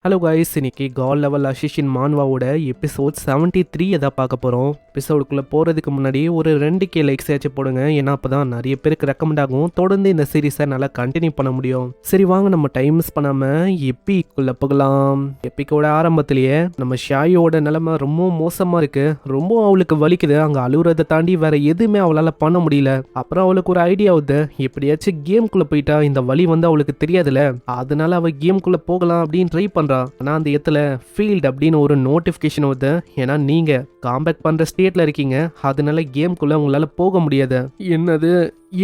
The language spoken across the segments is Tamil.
ஹலோ கைஸ், இன்னைக்கு கால் லெவல் அசிஷின் மான்வாவோட எபிசோட் 73 எதாவது பார்க்க போகிறோம். எபிசோடுக்குள்ளே போகிறதுக்கு முன்னாடி ஒரு 2K லைக்ஸ் ஏச்சும் போடுங்க. ஏன்னா அப்போ தான் நிறைய பேருக்கு ரெக்கமெண்ட் ஆகும். தொடர்ந்து இந்த சீரீஸை நல்லா கண்டினியூ பண்ண முடியும். சரி வாங்க, நம்ம டைம் மிஸ் பண்ணாமல் எப்பிக்குள்ளே போகலாம். எப்பிக்கோட ஆரம்பத்திலேயே நம்ம ஷாயோட நிலைமை ரொம்ப மோசமாக இருக்குது. ரொம்ப அவளுக்கு வலிக்குது. அங்கே அழுகுறதை தாண்டி வேற எதுவுமே அவளால் பண்ண முடியல. அப்புறம் அவளுக்கு ஒரு ஐடியா ஆகுது, எப்படியாச்சும் கேம்குள்ளே போயிட்டா இந்த வலி வந்து அவளுக்கு தெரியாதுல்ல, அதனால அவள் கேம்குள்ளே போகலாம் அப்படின்னு ட்ரை பண்ணுறா. ஆனால் அந்த இடத்துல ஃபீல்ட் அப்படின்னு ஒரு நோட்டிஃபிகேஷன் வருது. ஏன்னா நீங்கள் காம்பேக் பண்ணுற ஸ்டேட்டில் இருக்கீங்க, அதனால கேம்குள்ளே உங்களால் போக முடியாது. என்னது,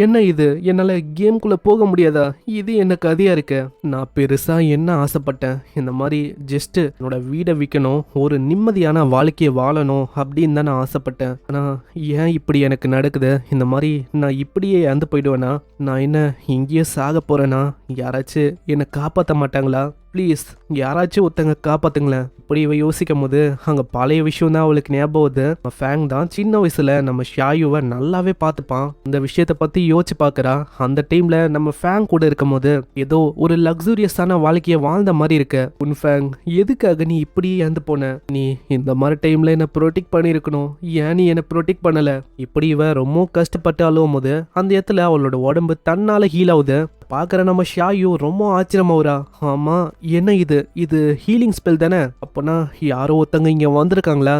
என்ன இது, என்னால் கேம்குள்ளே போக முடியாதா? இது என்ன கதையாக இருக்கு? நான் பெருசாக என்ன ஆசைப்பட்டேன், இந்த மாதிரி ஜஸ்ட்டு என்னோட வீடை விற்கணும், ஒரு நிம்மதியான வாழ்க்கையை வாழணும் அப்படின்னு தான் நான் ஆசைப்பட்டேன். ஆனால் ஏன் இப்படி எனக்கு நடக்குது? இந்த மாதிரி நான் இப்படியே இறந்து போயிடுவேனா? நான் என்ன இங்கேயே சாக போகிறேன்னா? யாராச்சும் என்னை காப்பாற்ற மாட்டாங்களா? ப்ளீஸ் யாராச்சும் ஒருத்தங்க காப்பாத்துங்களேன். இப்படி இவ யோசிக்கும் போது அங்கே பழைய விஷயம் தான் அவளுக்கு ஞாபகம் வருது. ஃபேங் தான் சின்ன வயசுல நம்ம ஷாயுவை நல்லாவே பார்த்துப்பான். இந்த விஷயத்தை பற்றி யோசிச்சு பார்க்குறா. அந்த டைம்ல நம்ம ஃபேங் கூட இருக்கும் போது ஏதோ ஒரு லக்ஸூரியஸான வாழ்க்கையை வாழ்ந்த மாதிரி இருக்கு. உன் ஃபேங், எதுக்காக நீ இப்படி இறந்து போன? நீ இந்த மாதிரி டைம்ல என்ன ப்ரொடெக்ட் பண்ணியிருக்கணும். ஏன் நீ என்னை ப்ரொடெக்ட் பண்ணல? இப்படி இவ ரொம்ப கஷ்டப்பட்டு அழுவும் போது அந்த இடத்துல அவளோட உடம்பு தன்னால ஹீல் ஆகுது. பார்க்குற நம்ம ஷாயு ரொம்ப ஆச்சரியமாகறா. ஆமாம், என்ன இது ஹீலிங் ஸ்பெல் தானே? அப்போனா யாரோ ஒருத்தங்க இங்கே வந்திருக்காங்களா?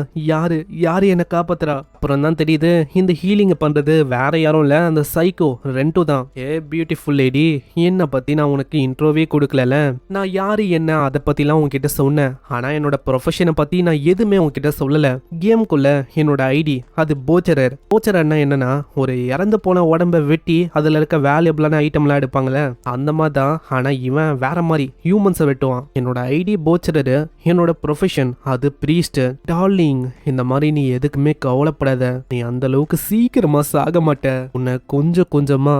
யாரு என்னை காப்பாத்துறா? அப்புறம் தான் தெரியுது, இந்த ஹீலிங்கை பண்ணுறது வேற யாரும் இல்லை, அந்த சைக்கோ ரெண்டு தான். பியூட்டிஃபுல் லேடி, என்னை பற்றி நான் உனக்கு இன்ட்ரோவே கொடுக்கல. நான் யாரு என்ன அதை பற்றிலாம் உன்கிட்ட சொன்னேன். ஆனால் என்னோட ப்ரொஃபஷனை பற்றி நான் எதுவுமே உன்கிட்ட சொல்லலை. கேமுக்குள்ள என்னோட ஐடி அது போச்சரர்னா என்னன்னா, ஒரு இறந்து போன உடம்பை வெட்டி அதில் இருக்க வேல்யூபிளான ஐட்டம்லாம் எடுப்பாங்களே, அந்த மாதிரி தான். ஆனா இவன் வேற மாதிரி ஹியூமன்ஸை வெட்டுவான். என்னோட ஐடி போச்சரரு, என்னோட ப்ரொஃபஷன் அது பிரீஸ்ட். டார்லிங், இந்த மாதிரி நீ எதுக்குமே கவலைப்படாத. நீ அந்த அளவுக்கு சீக்கிரமா சாக மாட்ட. உன்னை கொஞ்சம் கொஞ்சமா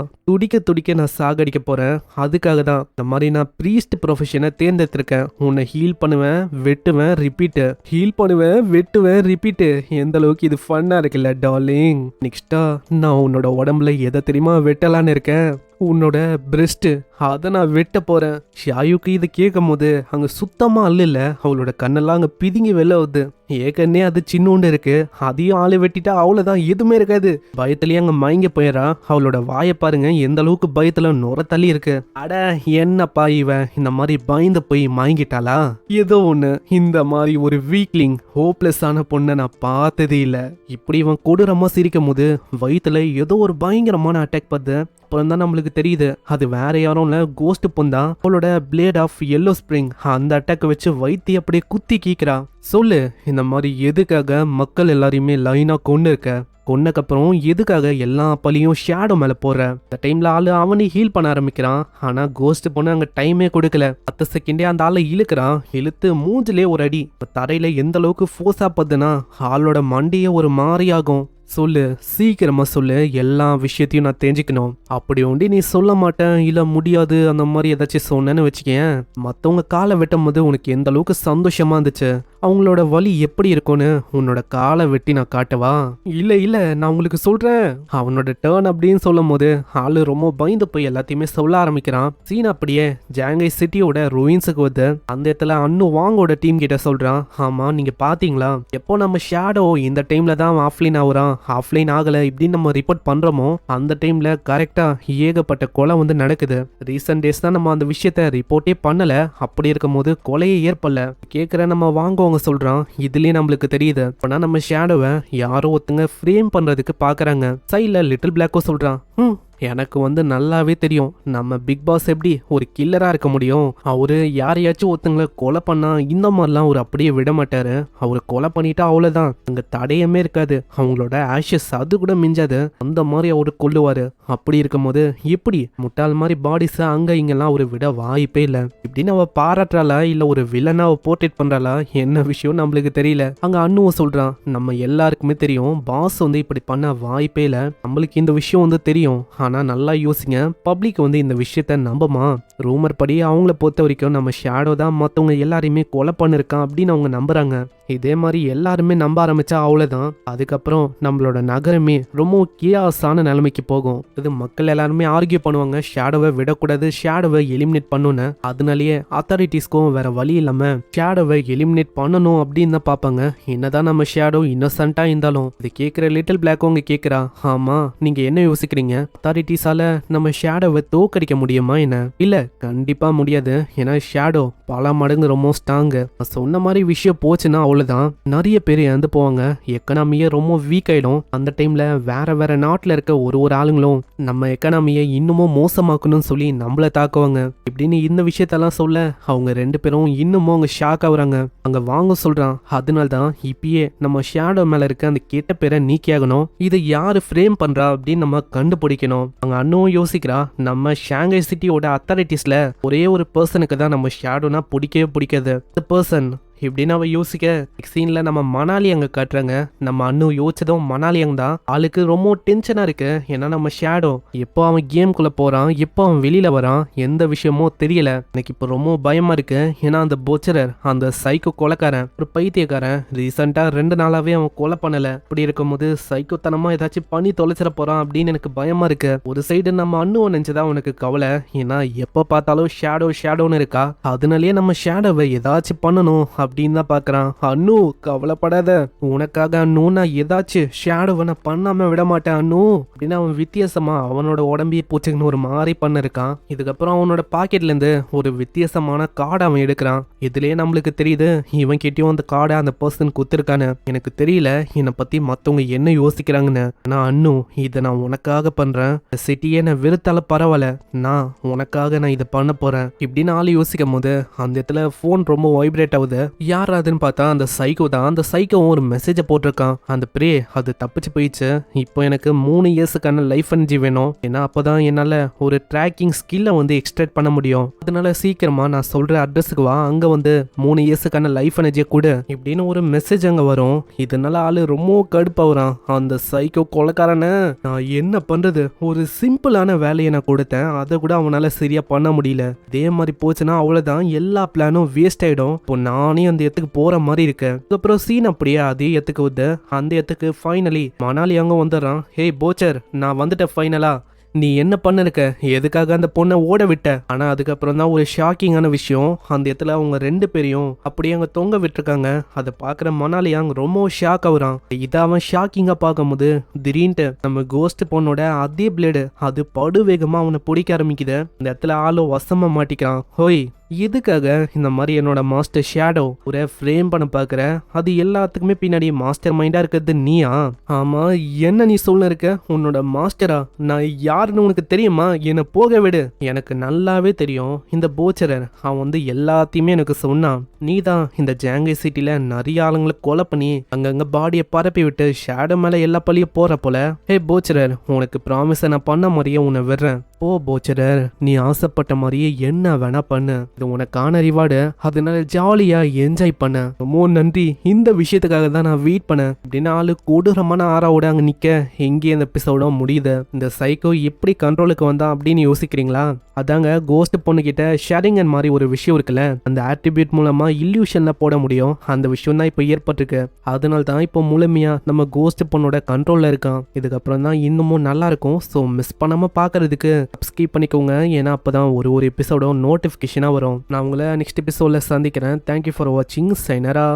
துடிக்க நான் சாகடிக்க போறேன். அதுக்காக தான் இந்த மாதிரி நான் பிரீஸ்ட் ப்ரொஃபஷனை தேர்ந்தெடுத்திருக்கேன். உன்னை ஹீல் பண்ணுவேன், வெட்டுவேன், ரிப்பீட்டு. ஹீல் பண்ணுவேன், வெட்டுவேன், ரிப்பீட்டு. எந்த அளவுக்கு இது ஃபன்னா இருக்குல்ல டார்லிங்? நெக்ஸ்டா நான் உன்னோட உடம்புல எதை தெரியுமா வெட்டலான்னு இருக்கேன்? உன்னோட பிரெஸ்ட். அதை நான் வெட்ட போறேன். ஷாயுக்கு இதை கேட்கும் போது அங்க சுத்தமா அல்ல, அவளோட கண்ணெல்லாம் அங்க பிதுங்கி வெளில வருது. ஏற்கனவே அது சின்னோண்டு இருக்கு, அதையும் ஆளு வெட்டிட்டா அவ்வளவுதான், எதுவுமே இருக்காது. பயத்திலேயே அங்க மயங்க போயிடறா. அவளோட வாயை பாருங்க, எந்த அளவுக்கு பயத்துல நுர தள்ளி இருக்கு. அட என்னப்பா இவன் இந்த மாதிரி பயந்து போய் மயங்கிட்டாளா? ஏதோ ஒண்ணு, இந்த மாதிரி ஒரு வீக்லிங் ஹோப்லெஸ் ஆன பொண்ணை நான் பார்த்ததே இல்லை. இப்படி இவன் கொடூரமா சிரிக்கும் போது வயிற்றுல ஏதோ ஒரு பயங்கரமான அட்டாக் பார்த்து அப்புறம் தான் நம்மளுக்கு தெரியுது, அது வேற யாரும் இல்ல, கோஸ்ட் பொண்ணா. அவளோட பிளேட் ஆஃப் எல்லோ ஸ்ப்ரிங் அந்த அட்டாக் வச்சு வயிற்று அப்படியே குத்தி கீக்கிறா. சொல்லு, இந்த மாதிரி எதுக்காக மக்கள் எல்லாரையுமே லைனா கொன்னக்கப்புறம் எதுக்காக எல்லா பழியும் ஷேடோ மேல போற? இந்த டைம்ல ஆளு அவனே ஹீல் பண்ண ஆரம்பிக்கிறான். ஆனா கோஸ்ட் பொண்ணு அங்க டைமே கொடுக்கல. 10 செகண்டே அந்த ஆளை இழுக்கிறான். இழுத்து மூஞ்சிலே ஒரு அடி. தரையில எந்த அளவுக்கு ஃபோர்ஸா பத்துனா ஆளோட மண்டையே ஒரு மாறி ஆகும். சொல்லு, சீக்கிரமா சொல்லு, எல்லா விஷயத்தையும் நான் தெரிஞ்சுக்கணும். அப்படி ஒண்டி நீ சொல்ல மாட்டேன், இல்ல முடியாது அந்த மாதிரி ஏதாச்சும் சொன்னேன்னு வச்சுக்கேன், மற்றவங்க காலை வெட்டும் போது உனக்கு எந்த அளவுக்கு சந்தோஷமா இருந்துச்சு, அவங்களோட வலி எப்படி இருக்கும்னு உன்னோட காலை வெட்டி நான் காட்டவா? இல்ல நான் உங்களுக்கு சொல்றேன். அவனோட டேர்ன் அப்படின்னு சொல்லும் போது ஆளு ரொம்ப பயந்து போய் எல்லாத்தையுமே சொல்ல ஆரம்பிக்கிறான். சீன் அப்படியே ஜாங்கை சிட்டியோட ரூயின்ஸுக்கு வருது. அந்த இடத்துல அன்னு வாங்கோட டீம் கிட்ட சொல்றான், ஆமா நீங்க பாத்தீங்களா, எப்போ நம்ம ஷேடோ இந்த டைம்ல தான் ஆஃப்லைன் ஆகுறான், ஆஃப்லைன் ஆகல இப்படின்னு நம்ம ரிப்போர்ட் பண்றோமோ அந்த டைம்ல கரெக்டா ஏகப்பட்ட கொலை வந்து நடக்குது. ரீசன்ட் டேஸ் தான் நம்ம அந்த விஷயத்த ரிப்போர்ட்டே பண்ணல. அப்படி இருக்கும் போது கொலையே ஏற்படல. கேட்கிற நம்ம வாங்குவவங்க சொல்றான், இதுலயே நம்மளுக்கு தெரியுது, அப்பனா நம்ம ஷேடோவை யாரோ ஒருத்தங்க ஃப்ரேம் பண்றதுக்கு பாக்குறாங்க. சைட்ல லிட்டில் பிளாக்கோ சொல்றான், எனக்கு வந்து நல்லாவே தெரியும் நம்ம பிக் பாஸ் எப்படி ஒரு கில்லரா இருக்க முடியும். அவரு யாரையாச்சும் ஒருத்தங்களை கொலை பண்ணா இந்த மாதிரிலாம் அவர் அப்படியே விட மாட்டாரு. அவரை கொலை பண்ணிட்டா அவ்வளவுதான், அங்க தடையமே இருக்காது, அவங்களோட ஆஷஸ் அது கூட மிஞ்சாது, அந்த மாதிரி அவரு கொல்லுவாரு. அப்படி இருக்கும் போது எப்படி முட்டாள் மாதிரி பாடிஸ் அங்க இங்கெல்லாம் அவரு விட வாய்ப்பே இல்லை. இப்படின்னு அவ பாராட்டுறாளா இல்ல ஒரு வில்லனா அவ போர்ட்ரேட் பண்றாளா என்ன விஷயம் நம்மளுக்கு தெரியல. அங்க அண்ணுவும் சொல்றான், நம்ம எல்லாருக்குமே தெரியும் பாஸ் வந்து இப்படி பண்ண வாய்ப்பே இல்லை, நம்மளுக்கு இந்த விஷயம் வந்து தெரியும், ஆனால் நல்லா யோசிங்க, பப்ளிக் வந்து இந்த விஷயத்த நம்புமா? ரூமர் படி அவங்கள பொறுத்த வரைக்கும் நம்ம ஷேடோ தான் மற்றவங்க எல்லாரையுமே கொலை பண்ணிருக்கான் அப்படின்னு அவங்க நம்புறாங்க. இதே மாதிரி எல்லாருமே நம்ப ஆரம்பிச்சா அவ்வளோதான். அதுக்கப்புறம் நம்மளோட நகரமே ரொம்ப கியாஸான நிலைமைக்கு போகும். இது மக்கள் எல்லாருமே ஆர்கியூ பண்ணுவாங்க, ஷேடோவை விடக்கூடாது, ஷேடோவை எலிமினேட் பண்ணணும்னு. அதனாலேயே அத்தாரிட்டிஸ்க்கும் வேற வழி இல்லாம ஷேடோவை எலிமினேட் பண்ணணும் அப்படின்னு தான் பார்ப்பாங்க. என்னதான் நம்ம ஷேடோ இன்னசென்ட்டா இருந்தாலும் இது கேட்குற லிட்டில் பிளாக் அவங்க கேட்குறா, ஆமா நீங்க என்ன யோசிக்கிறீங்க? அத்தாரிட்டிஸால நம்ம ஷேடோவை தோக்கடிக்க முடியுமா என்ன? இல்ல, கண்டிப்பா முடியாது. ஏன்னா ஷேடோ பல மடங்கு ரொம்ப ஸ்ட்ராங்கு. சொன்ன மாதிரி விஷயம் போச்சுன்னா தான் நிறைய பேர் இறந்து போவாங்க, எக்கனாமியே ரொம்ப வீக் ஆயிடும். அந்த டைம்ல வேற நாட்டுல இருக்க ஒரு ஆளுங்களும் நம்ம எக்கனாமியை இன்னமும் மோசமாக்கணும்னு சொல்லி நம்மள தாக்குவாங்க. இப்படின்னு இந்த விஷயத்தெல்லாம் சொல்ல அவங்க 2 பேரும் இன்னமும் அவங்க ஷாக் ஆகுறாங்க. அங்க வாங்க சொல்றான். அதனால்தான் இப்பயே நம்ம ஷேடோ மேல இருக்க அந்த கெட்ட பேரை நீக்கியாகணும். இதை யாரு ஃப்ரேம் பண்றா அப்படின்னு நம்ம கண்டுபிடிக்கணும். அவங்க அண்ணும் யோசிக்கிறா, நம்ம ஷாங்காய் சிட்டியோட அத்தாரிட்டிஸ்ல ஒரே ஒரு பர்சனுக்கு தான் நம்ம ஷேடோனா பிடிக்கவே பிடிக்காது. அந்த பர்சன் இப்படின்னு அவ யோசிக்க சீன்ல நம்ம மணாலி அங்க காட்டுறாங்க. நம்ம அண்ணு யோசிச்சதும் மணாலி அங்க தான். ஆளுக்கு ரொம்ப டென்ஷனா இருக்கு. ஏன்னா நம்ம ஷேடோ எப்போ அவன் கேம்குள்ள போறான், எப்போ அவன் வெளியில வரான், எந்த விஷயமும் தெரியல. எனக்கு இப்போ ரொம்ப பயமா இருக்கு. ஏன்னா அந்த போச்சரர், அந்த சைக்கோ கொலைக்காரன், ஒரு பைத்தியக்காரன், ரீசெண்டா 2 நாளாவே அவன் கொலை பண்ணல. அப்படி இருக்கும்போது சைக்கோத்தனமா ஏதாச்சும் பண்ணி தொலைச்சிட போறான் அப்படின்னு எனக்கு பயமா இருக்கு. ஒரு சைடு நம்ம அண்ணுவை நினைச்சதா உனக்கு கவலை. ஏன்னா எப்ப பார்த்தாலும் ஷேடோன்னு இருக்கா. அதனாலேயே நம்ம ஷேடோவை ஏதாச்சும் பண்ணணும் அப்படின்னு தான் பாக்குறான். அண்ணு கவலைப்படாத, உனக்காக அண்ணு நான் ஏதாச்சும் ஷேடோவை நான் பண்ணாம விட மாட்டேன் அண்ணு அப்படின்னு அவன் வித்தியாசமா அவனோட உடம்பையே பூச்சிக்கணும் ஒரு மாதிரி பண்ண இருக்கான். இதுக்கப்புறம் அவனோட பாக்கெட்ல இருந்து ஒரு வித்தியாசமான கார்டு அவன் எடுக்கிறான். இதுலயே நம்மளுக்கு தெரியுது இவன் கிட்டயும் அந்த கார்டை அந்த பர்சன் குத்துருக்கானு. எனக்கு தெரியல என்னை பத்தி மத்தவங்க என்ன யோசிக்கிறாங்கன்னு. ஆனா அண்ணு, இதை நான் உனக்காக பண்றேன். சிட்டியே நான் வெறுத்தால பரவாயில்ல, நான் உனக்காக நான் இதை பண்ண போறேன் இப்படின்னு ஆளு யோசிக்கும் போது அந்த இடத்துல போன் ரொம்ப வைப்ரேட் ஆகுது. யார் அதுன்னு பார்த்தா அந்த சைக்கோ தான். அந்த சைக்கோவும் ஒரு மெசேஜை போட்டிருக்கான். அந்த பிரே அது தப்பிச்சு போயிடுச்சு. இப்போ எனக்கு 3 இயர்ஸுக்கான லைஃப் எனர்ஜி வேணும். ஏன்னா அப்பதான் என்னால ஒரு ட்ராக்கிங் ஸ்கில்லை வந்து எக்ஸ்ட்ராக்ட் பண்ண முடியும். அதனால சீக்கிரமா நான் சொல்ற அட்ரஸுக்கு வா, அங்க வந்து 3 இயர்ஸுக்கான லைஃப் எனர்ஜியை கொடு இப்படின்னு ஒரு மெசேஜ் அங்க வரும். இதனால ஆளு ரொம்ப கடுப்பாகிறான். அந்த சைக்கோ கொலைக்காரனை நான் என்ன பண்றது, ஒரு சிம்பிளான வேலையை நான் கொடுத்தேன், அதை கூட அவனால சரியா பண்ண முடியல. இதே மாதிரி போச்சுன்னா அவ்வளவுதான், எல்லா பிளானும் வேஸ்ட் ஆயிடும். இப்போ நானே அந்த இடத்துக்கு போற மாதிரி இருக்கு. அதுக்கப்புறம் சீன் அப்படியே அதே இடத்துக்கு வந்து அந்த இடத்துக்கு ஃபைனலி மணாலி அங்க வந்துடுறான். ஹே போச்சர், நான் வந்துட்டேன் ஃபைனலா. நீ என்ன பண்ணிருக்க, எதுக்காக அந்த பொண்ணை ஓட விட்ட? ஆனா அதுக்கப்புறம் தான் ஒரு ஷாக்கிங்கான விஷயம். அந்த இடத்துல அவங்க 2 பேரையும் அப்படியே அங்க தொங்க விட்டுருக்காங்க. அதை பாக்குற மணாலி அங்க ரொம்ப ஷாக் ஆகுறான். இதை அவன் ஷாக்கிங்கா பார்க்கும்போது திடீர்னு நம்ம கோஸ்ட் பொண்ணோட அதே பிளேடு அது படு வேகமா அவனை பிடிக்க ஆரம்பிக்குது. இந்த இடத்துல ஆளோ வசமா மாட்டிக்கிறான். ஹோய், எதுக்காக இந்த மாதிரி என்னோட மாஸ்டர் ஷேடோ ஒரு ஃப்ரேம் பண்ண பாக்குற? அது எல்லாத்துக்குமே பின்னாடி மாஸ்டர் மைண்டா இருக்கிறது நீயா? ஆமா, என்ன நீ சொல்ல இருக்க? உன்னோட மாஸ்டரா? நான் யாருன்னு உனக்கு தெரியுமா? என்னை போக விடு. எனக்கு நல்லாவே தெரியும். இந்த போச்சரர் அவன் வந்து எல்லாத்தையுமே எனக்கு சொன்னான். நீ தான் இந்த ஜாங்கை சிட்டில நிறைய ஆளுங்களை கொலை பண்ணி அங்கங்க பாடியை பரப்பி விட்டு ஷேடோ மேல எல்லா பழியும் போற போல. ஹே போச்சரர், உனக்கு ப்ராமிஸை நான் பண்ண மாதிரியே உன்னை விடுறேன். போ போச்சரர், நீ ஆசைப்பட்ட மாதிரியே என்ன வேணா பண்ணு. இது உனக்கான ரிவார்டு. அதனால ஜாலியா என்ஜாய் பண்ண. ரொம்ப நன்றி, இந்த விஷயத்துக்காக தான் நான் வெயிட் பண்ணேன் அப்படின்னு ஆளு கொடூரமான ஆறாவோட அங்க நிக்க எங்கே இந்த எபிசோட முடியுது. இந்த சைக்கோ எப்படி கண்ட்ரோலுக்கு வந்தான் அப்படின்னு யோசிக்கிறீங்களா? அதாங்க கோஸ்ட் பொண்ணு கிட்ட ஷேரிங்கன் மாதிரி ஒரு விஷயம் இருக்குல்ல, அந்த ஆட்ரிபியூட் மூலமா இல்யூஷன்ல போட முடியும். அந்த விஷயம் தான் இப்போ ஏற்பட்டிருக்கு. அதனால தான் இப்போ முழுமையா நம்ம கோஸ்ட் பொண்ணோட கண்ட்ரோல்ல இருக்கான். இதுக்கப்புறம் தான் இன்னமும் நல்லா இருக்கும். ஸோ மிஸ் பண்ணாம பாக்குறதுக்கு சப்ஸ்கிரைப் பண்ணிக்கோங்க. ஏன்னா அப்பதான் ஒரு எபிசோட நோட்டிபிகேஷனா வரும். நான் உங்களை நெக்ஸ்ட் எபிசோட்ல சந்திக்கிறேன். தேங்க்யூ ஃபார் வாட்சிங். சைனரா.